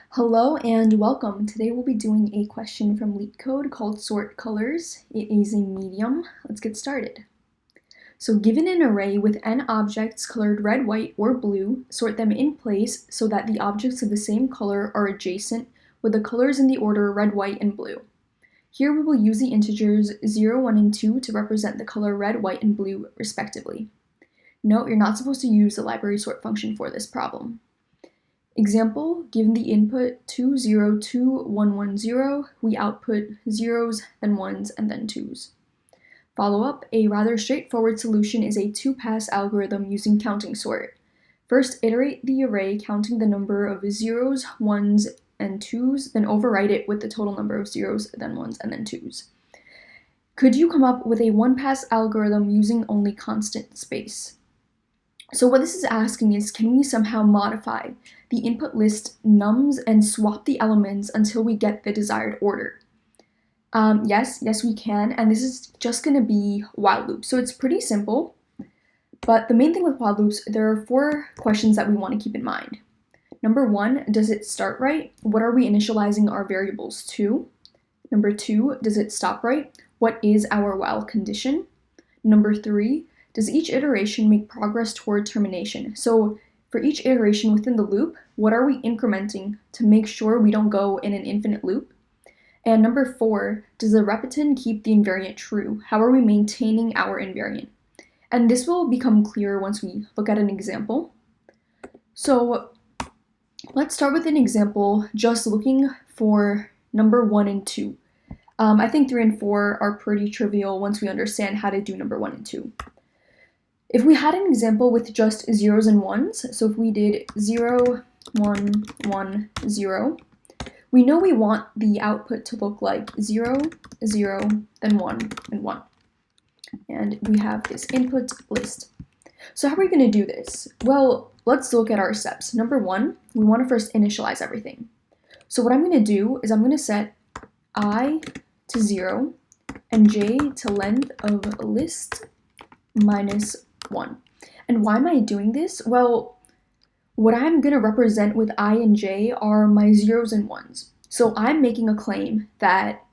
Hello and welcome. Today we'll be doing a question from LeetCode called Sort Colors. It is a medium. Let's get started. So given an array with n objects colored red, white, or blue, sort them in place so that the objects of the same color are adjacent with the colors in the order red, white, and blue. Here we will use the integers 0, 1, and 2 to represent the color red, white, and blue respectively. Note, you're not supposed to use the library sort function for this problem. Example, given the input 2, 0, 2, 1, 1, 0, we output zeros, then ones, and then twos. Follow up, a rather straightforward solution is a two-pass algorithm using counting sort. First, iterate the array counting the number of zeros, ones, and twos, then overwrite it with the total number of zeros, then ones, and then twos. Could you come up with a one-pass algorithm using only constant space? So what this is asking is, can we somehow modify the input list nums and swap the elements until we get the desired order? Yes, we can, and this is just going to be while loops. So it's pretty simple, but the main thing with while loops, there are 4 questions that we want to keep in mind. Number 1, does it start right? What are we initializing our variables to? Number 2, does it stop right? What is our while condition? Number 3, does each iteration make progress toward termination? So for each iteration within the loop, what are we incrementing to make sure we don't go in an infinite loop? And number 4, does the repetin keep the invariant true? How are we maintaining our invariant? And this will become clearer once we look at an example. So let's start with an example just looking for number 1 and 2. I think 3 and 4 are pretty trivial once we understand how to do number 1 and 2. If we had an example with just zeros and ones, so if we did 0, 1, 1, 0, we know we want the output to look like 0, 0, then 1, and 1. And we have this input list. So how are we going to do this? Well, let's look at our steps. Number 1, we want to first initialize everything. So what I'm going to do is I'm going to set I to 0 and j to length of list minus 1. And why am I doing this? Well, what I'm going to represent with I and j are my zeros and ones. So I'm making a claim that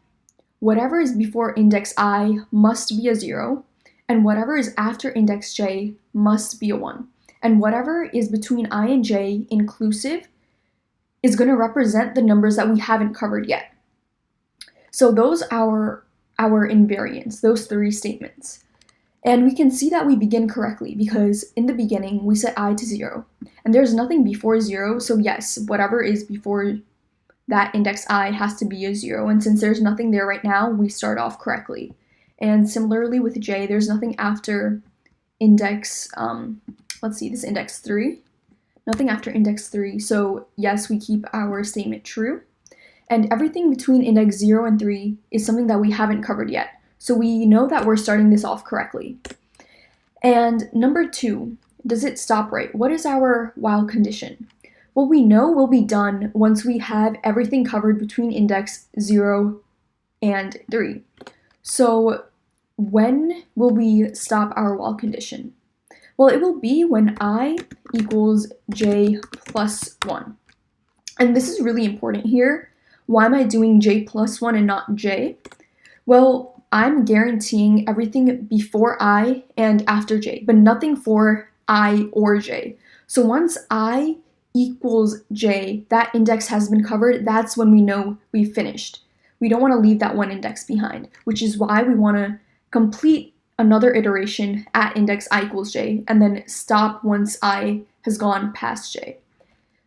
whatever is before index I must be a 0, and whatever is after index j must be a 1. And whatever is between I and j inclusive is going to represent the numbers that we haven't covered yet. So those are our invariants, those 3 statements. And we can see that we begin correctly because in the beginning we set I to 0 and there's nothing before 0, so yes, whatever is before that index I has to be a 0, and since there's nothing there right now, we start off correctly. And similarly with j, there's nothing after index, this index 3, nothing after index 3, so yes, we keep our statement true. And everything between index 0 and 3 is something that we haven't covered yet. So we know that we're starting this off correctly. And number 2, does it stop right? What is our while condition? Well, we know we'll be done once we have everything covered between index 0 and 3. So when will we stop our while condition? Well, it will be when I equals j plus 1. And this is really important here. Why am I doing j plus 1 and not j? Well, I'm guaranteeing everything before I and after j, but nothing for I or j. So once I equals j, that index has been covered, that's when we know we've finished. We don't want to leave that one index behind, which is why we want to complete another iteration at index I equals j, and then stop once I has gone past j.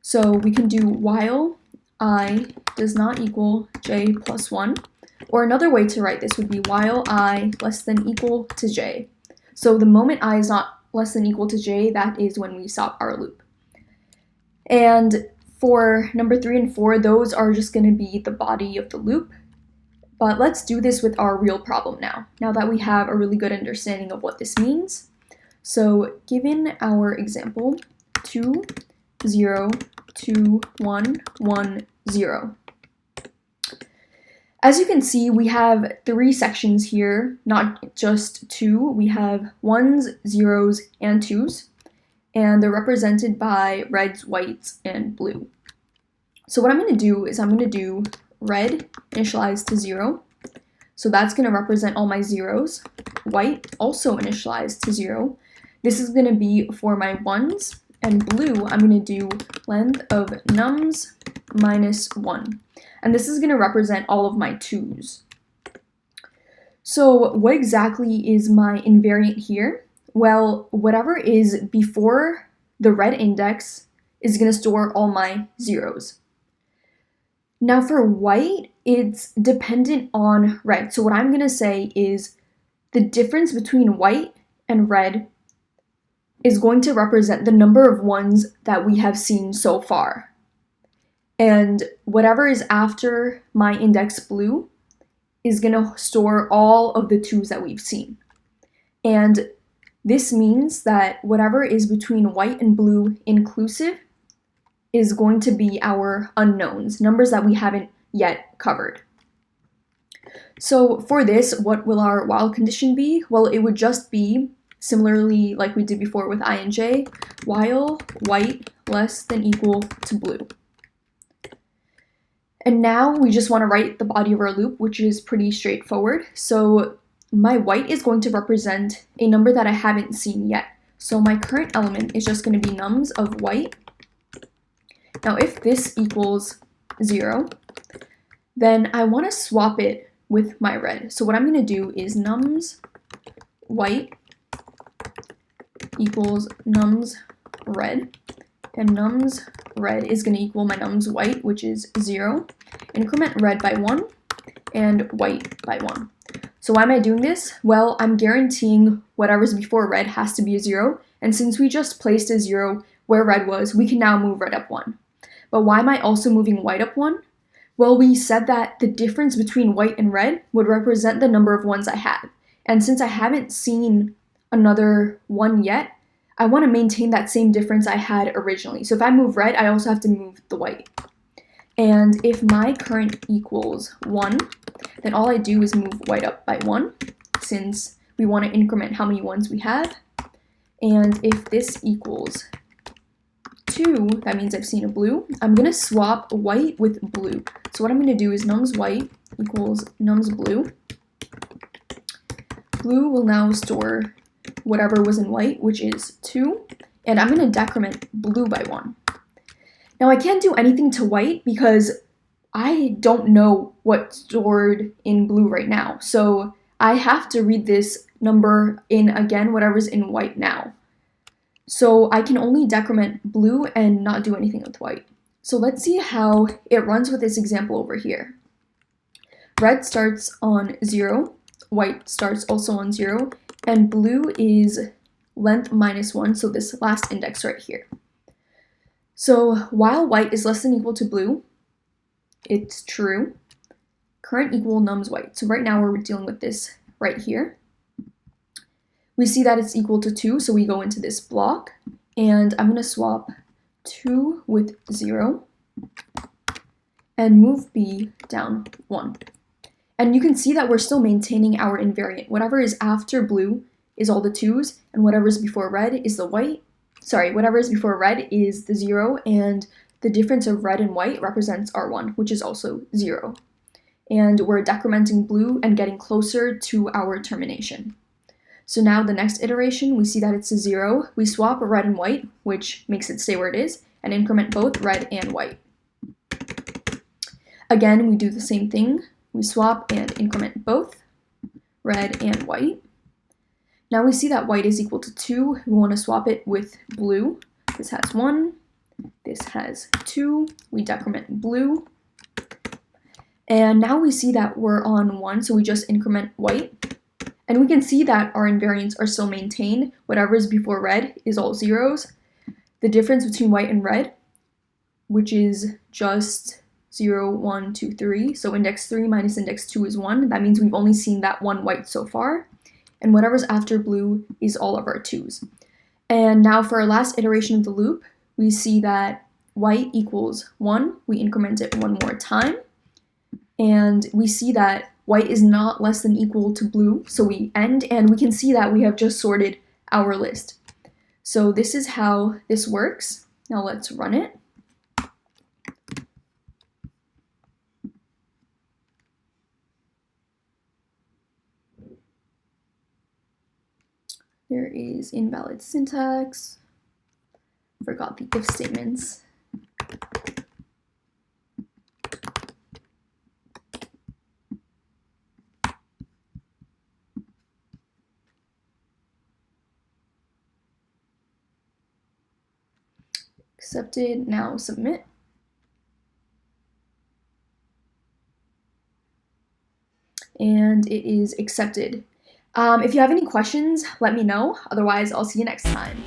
So we can do while I does not equal j plus 1. Or another way to write this would be while I less than equal to j. So the moment I is not less than equal to j, that is when we stop our loop. And for number 3 and 4, those are just going to be the body of the loop. But let's do this with our real problem now that we have a really good understanding of what this means. So given our example, 2, 0, 2, 1, 1, 0. As you can see, we have 3 sections here, not just 2. We have 1s, 0s, and 2s, and they're represented by reds, whites, and blue. So what I'm going to do is I'm going to do red initialized to 0. So that's going to represent all my zeros. White also initialized to 0. This is going to be for my 1s. And blue, I'm going to do length of nums minus 1. And this is going to represent all of my 2s. So what exactly is my invariant here? Well, whatever is before the red index is going to store all my zeros. Now for white, it's dependent on red. So what I'm going to say is the difference between white and red is going to represent the number of ones that we have seen so far. And whatever is after my index blue is going to store all of the 2s that we've seen. And this means that whatever is between white and blue inclusive is going to be our unknowns, numbers that we haven't yet covered. So for this, what will our while condition be? Well, it would just be, similarly like we did before with ij, while white less than equal to blue. And now we just want to write the body of our loop, which is pretty straightforward. So my white is going to represent a number that I haven't seen yet. So my current element is just going to be nums of white. Now if this equals 0, then I want to swap it with my red. So what I'm going to do is nums white equals nums red, and nums red is going to equal my nums white, which is 0, increment red by 1, and white by 1. So why am I doing this? Well, I'm guaranteeing whatever's before red has to be a 0, and since we just placed a 0 where red was, we can now move red up 1. But why am I also moving white up 1? Well, we said that the difference between white and red would represent the number of ones I have. And since I haven't seen another 1 yet, I want to maintain that same difference I had originally. So if I move red, I also have to move the white. And if my current equals 1, then all I do is move white up by 1, since we want to increment how many ones we have. And if this equals 2, that means I've seen a blue. I'm going to swap white with blue. So what I'm going to do is nums white equals nums blue. Blue will now store whatever was in white, which is 2, and I'm going to decrement blue by 1. Now I can't do anything to white because I don't know what's stored in blue right now, so I have to read this number in again, whatever's in white now. So I can only decrement blue and not do anything with white. So let's see how it runs with this example over here. Red starts on 0, white starts also on 0, and blue is length minus 1, so this last index right here. So while white is less than equal to blue, it's true. Current equal nums white. So right now we're dealing with this right here. We see that it's equal to 2, so we go into this block, and I'm going to swap 2 with 0 and move B down 1. And you can see that we're still maintaining our invariant. Whatever is after blue is all the 2s, and whatever is before red is the white. Sorry, whatever is before red is the 0, and the difference of red and white represents R1, which is also 0. And we're decrementing blue and getting closer to our termination. So now the next iteration, we see that it's a 0. We swap red and white, which makes it stay where it is, and increment both red and white. Again, we do the same thing. We swap and increment both red and white. Now we see that white is equal to 2. We want to swap it with blue. This has 1. This has 2. We decrement blue. And now we see that we're on 1, so we just increment white. And we can see that our invariants are still maintained. Whatever is before red is all 0s. The difference between white and red, which is just 0, 1, 2, 3. So index 3 minus index 2 is 1. That means we've only seen that one white so far. And whatever's after blue is all of our 2s. And now for our last iteration of the loop, we see that white equals 1. We increment it one more time. And we see that white is not less than equal to blue, so we end, and we can see that we have just sorted our list. So this is how this works. Now let's run it. There is invalid syntax. Forgot the if statements. Accepted, now submit. And it is accepted. If you have any questions, let me know. Otherwise, I'll see you next time.